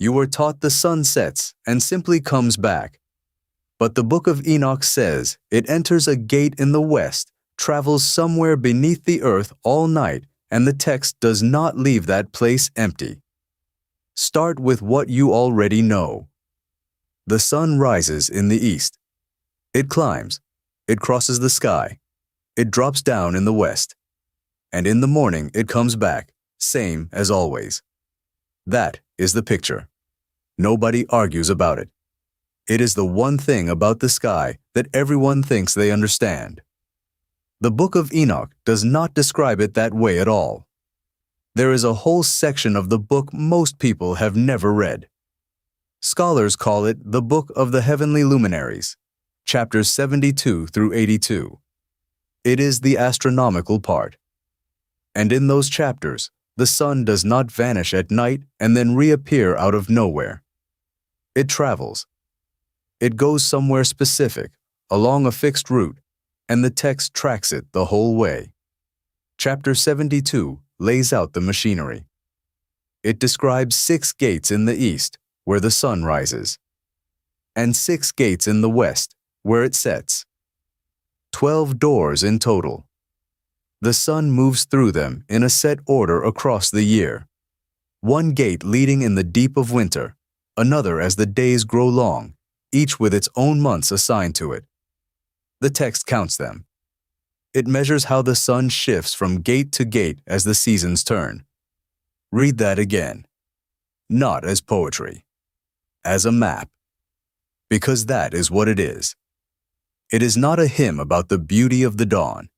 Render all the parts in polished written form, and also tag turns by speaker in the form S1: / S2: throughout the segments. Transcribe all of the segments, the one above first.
S1: You were taught the sun sets and simply comes back. But the Book of Enoch says it enters a gate in the west, travels somewhere beneath the earth all night, and the text does not leave that place empty. Start with what you already know. The sun rises in the east. It climbs. It crosses the sky. It drops down in the west. And in the morning it comes back, same as always. That is the picture. Nobody argues about it. It is the one thing about the sky that everyone thinks they understand. The Book of Enoch does not describe it that way at all. There is a whole section of the book most people have never read. Scholars call it the Book of the Heavenly Luminaries, chapters 72 through 82. It is the astronomical part. And in those chapters, the sun does not vanish at night and then reappear out of nowhere. It travels. It goes somewhere specific, along a fixed route, and the text tracks it the whole way. Chapter 72 lays out the machinery. It describes 6 gates in the east, where the sun rises, and 6 gates in the west, where it sets. 12 doors in total. The sun moves through them in a set order across the year. One gate leading in the deep of winter, another as the days grow long, each with its own months assigned to it. The text counts them. It measures how the sun shifts from gate to gate as the seasons turn. Read that again. Not as poetry, as a map. Because that is what it is. It is not a hymn about the beauty of the dawn.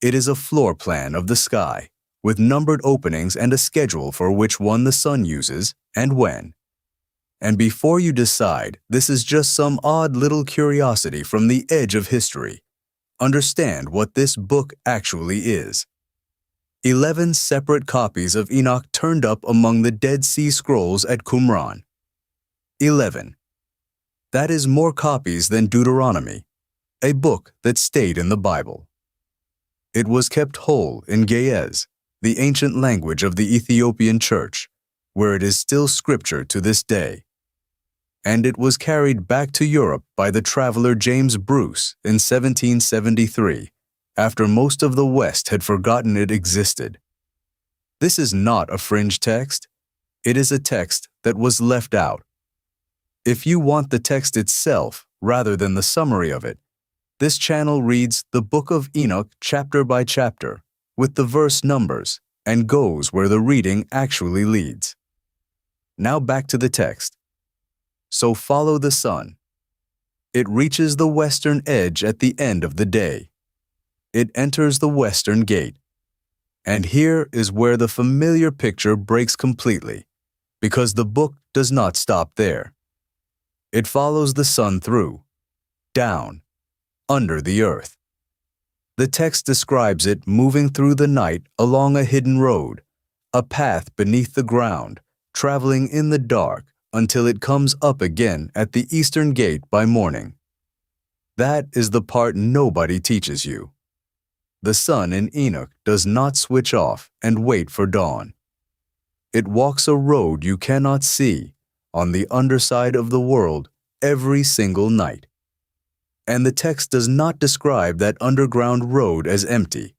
S1: It is a floor plan of the sky, with numbered openings and a schedule for which one the sun uses and when. And before you decide this is just some odd little curiosity from the edge of history, understand what this book actually is. 11 separate copies of Enoch turned up among the Dead Sea Scrolls at Qumran. 11. That is more copies than Deuteronomy, a book that stayed in the Bible. It was kept whole in Ge'ez, the ancient language of the Ethiopian church, where it is still scripture to this day. And it was carried back to Europe by the traveler James Bruce in 1773, after most of the West had forgotten it existed. This is not a fringe text. It is a text that was left out. If you want the text itself rather than the summary of it, this channel reads the Book of Enoch chapter by chapter, with the verse numbers, and goes where the reading actually leads. Now back to the text. So follow the sun. It reaches the western edge at the end of the day. It enters the western gate. And here is where the familiar picture breaks completely, because the book does not stop there. It follows the sun through, down, under the earth. The text describes it moving through the night along a hidden road, a path beneath the ground, traveling in the dark until it comes up again at the eastern gate by morning. That is the part nobody teaches you. The sun in Enoch does not switch off and wait for dawn. It walks a road you cannot see on the underside of the world every single night. And the text does not describe that underground road as empty.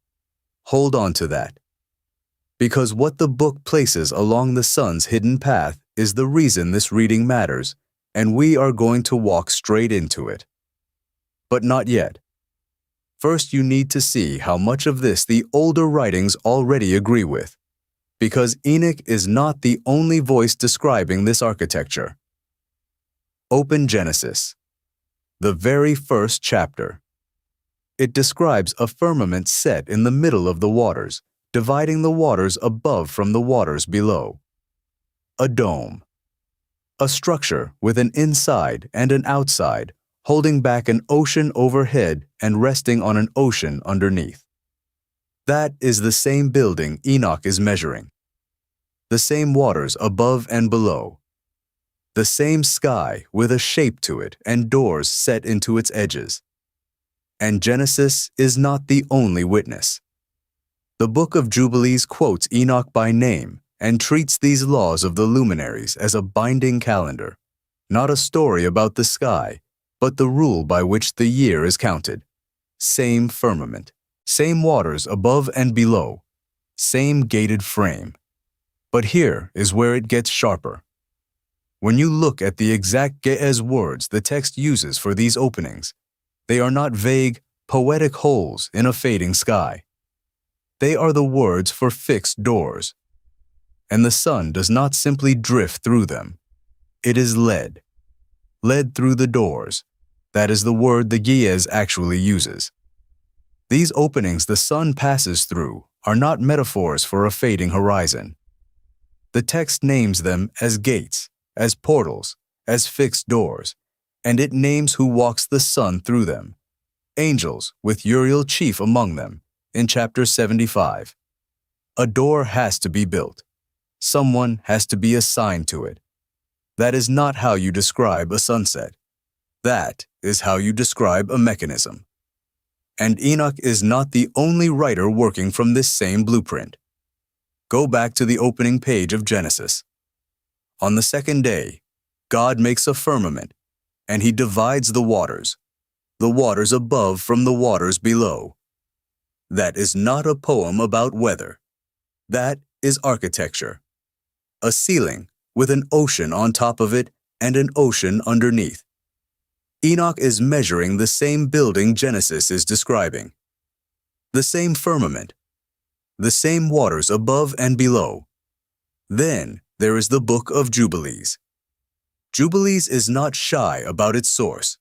S1: Hold on to that. Because what the book places along the sun's hidden path is the reason this reading matters, and we are going to walk straight into it. But not yet. First, you need to see how much of this the older writings already agree with, because Enoch is not the only voice describing this architecture. Open Genesis, the very first chapter. It describes a firmament set in the middle of the waters, dividing the waters above from the waters below. A dome. A structure with an inside and an outside, holding back an ocean overhead and resting on an ocean underneath. That is the same building Enoch is measuring. The same waters above and below. The same sky with a shape to it and doors set into its edges. And Genesis is not the only witness. The Book of Jubilees quotes Enoch by name and treats these laws of the luminaries as a binding calendar, not a story about the sky, but the rule by which the year is counted. Same firmament, same waters above and below, same gated frame. But here is where it gets sharper. When you look at the exact Ge'ez words the text uses for these openings, they are not vague, poetic holes in a fading sky. They are the words for fixed doors. And the sun does not simply drift through them. It is led through the doors. That is the word the Ge'ez actually uses. These openings the sun passes through are not metaphors for a fading horizon. The text names them as gates, as portals, as fixed doors, and it names who walks the sun through them. Angels, with Uriel chief among them, in chapter 75. A door has to be built. Someone has to be assigned to it. That is not how you describe a sunset. That is how you describe a mechanism. And Enoch is not the only writer working from this same blueprint. Go back to the opening page of Genesis. On the second day, God makes a firmament, and he divides the waters above from the waters below. That is not a poem about weather. That is architecture. A ceiling with an ocean on top of it and an ocean underneath. Enoch is measuring the same building Genesis is describing. The same firmament. The same waters above and below. Then there is the Book of Jubilees. Jubilees is not shy about its source.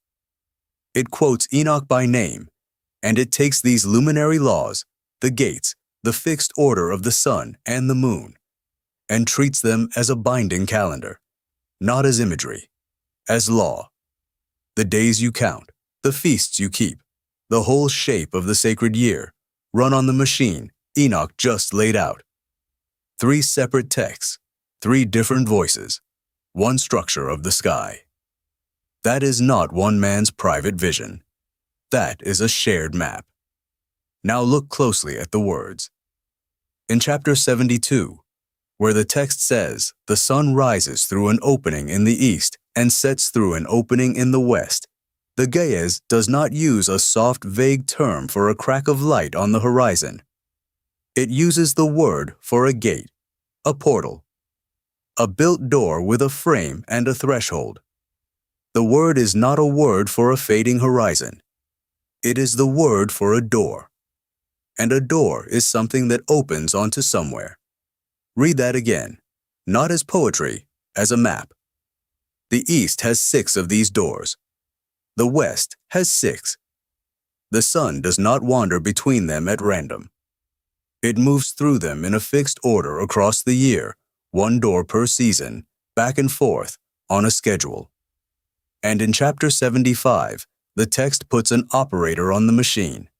S1: It quotes Enoch by name, and it takes these luminary laws, the gates, the fixed order of the sun and the moon, and treats them as a binding calendar, not as imagery, as law. The days you count, the feasts you keep, the whole shape of the sacred year, run on the machine Enoch just laid out. 3 separate texts, 3 different voices, 1 structure of the sky. That is not one man's private vision. That is a shared map. Now look closely at the words. In chapter 72, where the text says, the sun rises through an opening in the east and sets through an opening in the west, the Ge'ez does not use a soft, vague term for a crack of light on the horizon. It uses the word for a gate, a portal, a built door with a frame and a threshold. The word is not a word for a fading horizon. It is the word for a door. And a door is something that opens onto somewhere. Read that again, not as poetry, as a map. The east has 6 of these doors. The west has 6. The sun does not wander between them at random. It moves through them in a fixed order across the year, 1 door per season, back and forth, on a schedule. And in chapter 75, the text puts an operator on the machine.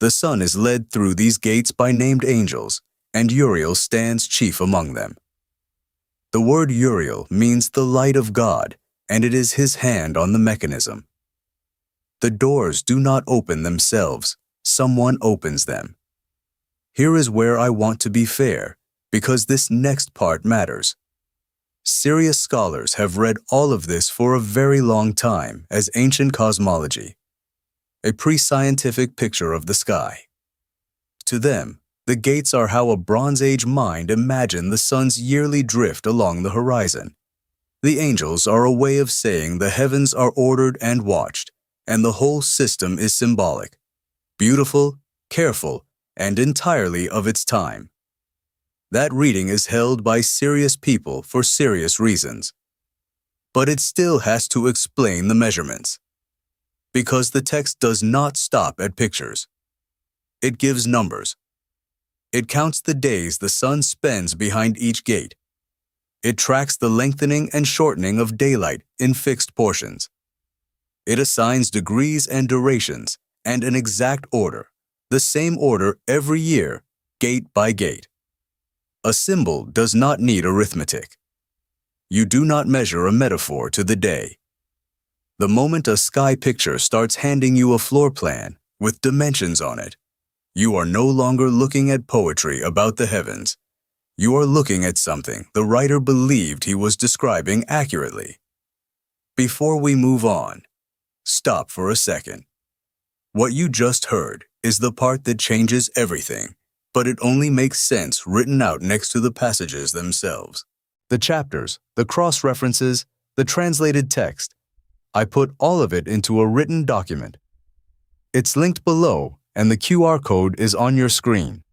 S1: The sun is led through these gates by named angels, and Uriel stands chief among them. The word Uriel means the light of God, and it is his hand on the mechanism. The doors do not open themselves, someone opens them. Here is where I want to be fair, because this next part matters. Serious scholars have read all of this for a very long time as ancient cosmology, a pre-scientific picture of the sky. To them, the gates are how a Bronze Age mind imagined the sun's yearly drift along the horizon. The angels are a way of saying the heavens are ordered and watched, and the whole system is symbolic, beautiful, careful, and entirely of its time. That reading is held by serious people for serious reasons. But it still has to explain the measurements. Because the text does not stop at pictures. It gives numbers. It counts the days the sun spends behind each gate. It tracks the lengthening and shortening of daylight in fixed portions. It assigns degrees and durations and an exact order, the same order every year, gate by gate. A symbol does not need arithmetic. You do not measure a metaphor to the day. The moment a sky picture starts handing you a floor plan with dimensions on it, you are no longer looking at poetry about the heavens. you are looking at something the writer believed he was describing accurately. Before we move on, stop for a second. What you just heard is the part that changes everything, but it only makes sense written out next to the passages themselves. The chapters, the cross-references, the translated text. I put all of it into a written document. It's linked below, and the QR code is on your screen.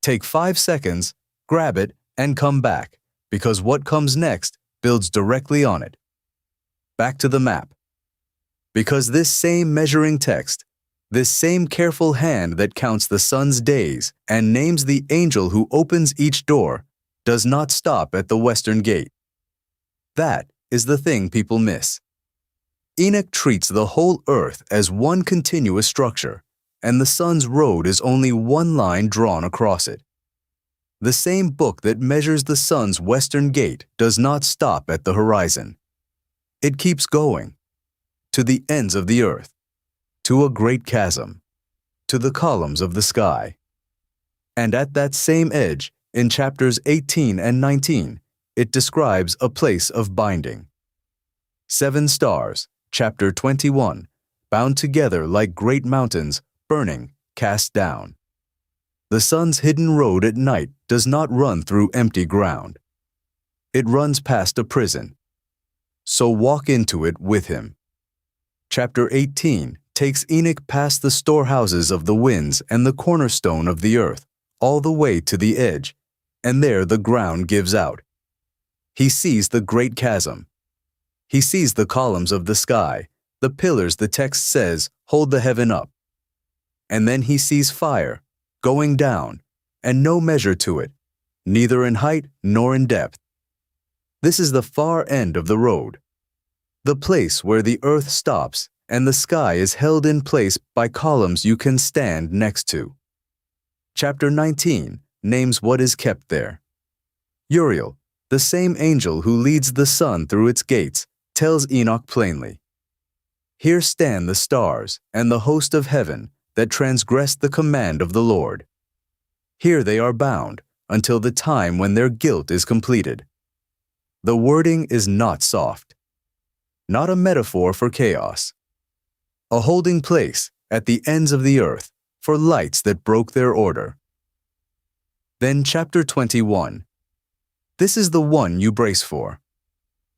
S1: Take 5 seconds, grab it, and come back, because what comes next builds directly on it. Back to the map. Because this same measuring text, this same careful hand that counts the sun's days and names the angel who opens each door, does not stop at the western gate. That is the thing people miss. Enoch treats the whole earth as one continuous structure, and the sun's road is only one line drawn across it. The same book that measures the sun's western gate does not stop at the horizon. It keeps going, to the ends of the earth, to a great chasm, to the columns of the sky. And at that same edge, in chapters 18 and 19, it describes a place of binding. 7 stars, chapter 21, bound together like great mountains, burning, cast down. The sun's hidden road at night does not run through empty ground. It runs past a prison. So walk into it with him. Chapter 18 takes Enoch past the storehouses of the winds and the cornerstone of the earth, all the way to the edge, and there the ground gives out. He sees the great chasm. He sees the columns of the sky, the pillars the text says hold the heaven up. And then he sees fire, going down, and no measure to it, neither in height nor in depth. This is the far end of the road, the place where the earth stops and the sky is held in place by columns you can stand next to. Chapter 19 names what is kept there. Uriel, the same angel who leads the sun through its gates, tells Enoch plainly, "Here stand the stars and the host of heaven that transgressed the command of the Lord. Here they are bound until the time when their guilt is completed." The wording is not soft, not a metaphor for chaos, a holding place at the ends of the earth for lights that broke their order. Then chapter 21. This is the one you brace for.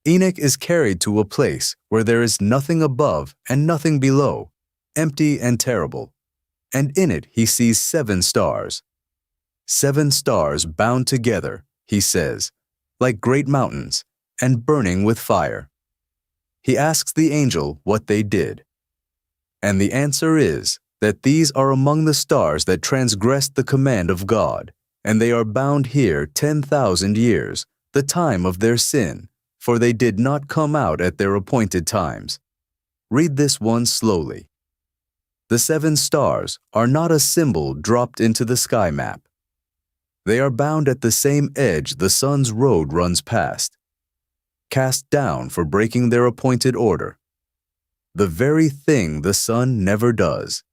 S1: Enoch is carried to a place where there is nothing above and nothing below, empty and terrible, and in it he sees 7 stars. 7 stars bound together, he says, like great mountains, and burning with fire. He asks the angel what they did. And the answer is that these are among the stars that transgressed the command of God, and they are bound here 10,000 years, the time of their sin, for they did not come out at their appointed times. Read this one slowly. The 7 stars are not a symbol dropped into the sky map. They are bound at the same edge the sun's road runs past, cast down for breaking their appointed order. The very thing the sun never does.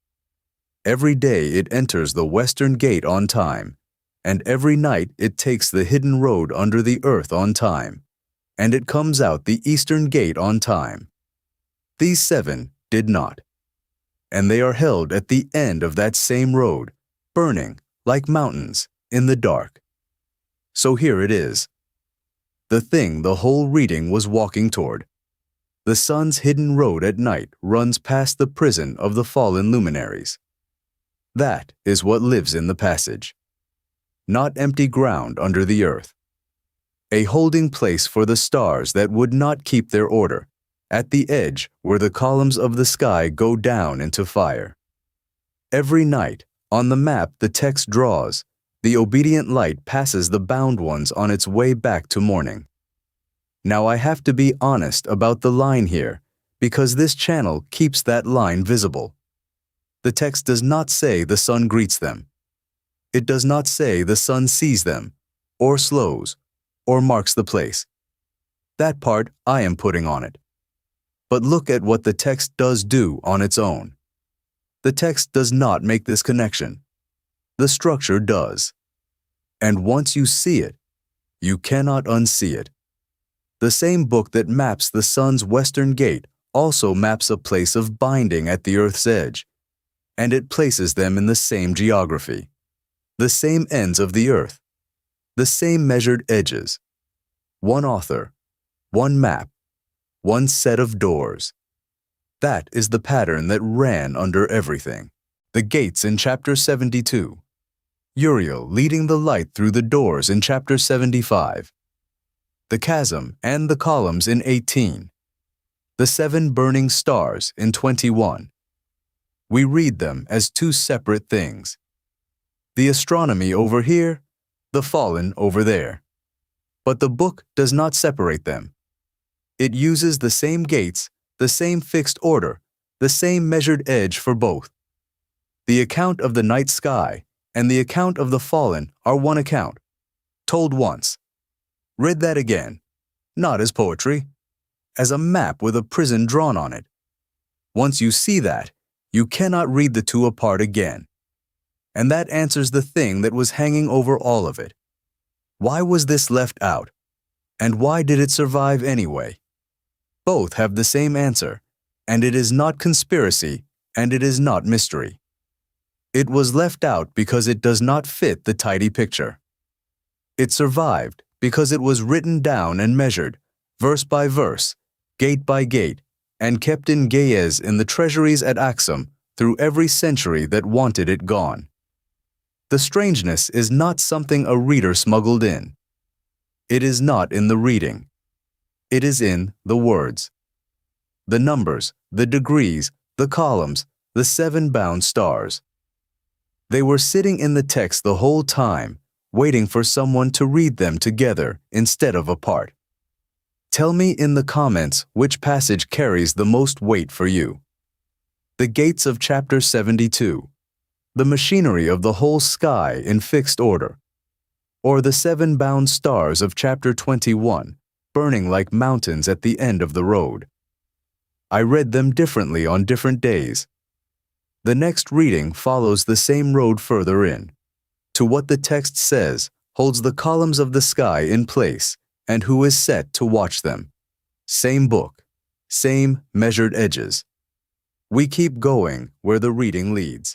S1: Every day it enters the western gate on time, and every night it takes the hidden road under the earth on time, and it comes out the eastern gate on time. These 7 did not, and they are held at the end of that same road, burning like mountains in the dark. So here it is. The thing the whole reading was walking toward. The sun's hidden road at night runs past the prison of the fallen luminaries. That is what lives in the passage. Not empty ground under the earth. A holding place for the stars that would not keep their order, at the edge where the columns of the sky go down into fire. Every night, on the map the text draws, the obedient light passes the bound ones on its way back to morning. Now I have to be honest about the line here, because this channel keeps that line visible. The text does not say the sun greets them. It does not say the sun sees them, or slows, or marks the place. That part I am putting on it. But look at what the text does do on its own. The text does not make this connection. The structure does. And once you see it, you cannot unsee it. The same book that maps the sun's western gate also maps a place of binding at the earth's edge, and it places them in the same geography, the same ends of the earth, the same measured edges. One author, one map, one set of doors. That is the pattern that ran under everything. The gates in chapter 72. Uriel leading the light through the doors in chapter 75. The chasm and the columns in 18. The 7 burning stars in 21. We read them as 2 separate things. The astronomy over here, the fallen over there. But the book does not separate them. It uses the same gates, the same fixed order, the same measured edge for both. The account of the night sky and the account of the fallen are one account, told once. Read that again, not as poetry, as a map with a prison drawn on it. Once you see that, you cannot read the two apart again. And that answers the thing that was hanging over all of it. Why was this left out? And why did it survive anyway? Both have the same answer, and it is not conspiracy, and it is not mystery. It was left out because it does not fit the tidy picture. It survived because it was written down and measured, verse by verse, gate by gate, and kept in Ge'ez in the treasuries at Axum through every century that wanted it gone. The strangeness is not something a reader smuggled in. It is not in the reading. It is in the words. The numbers, the degrees, the columns, the 7 bound stars. They were sitting in the text the whole time, waiting for someone to read them together instead of apart. Tell me in the comments which passage carries the most weight for you. The gates of chapter 72, the machinery of the whole sky in fixed order, or the 7 bound stars of chapter 21, burning like mountains at the end of the road. I read them differently on different days. The next reading follows the same road further in, to what the text says holds the columns of the sky in place and who is set to watch them. Same book, same measured edges. We keep going where the reading leads.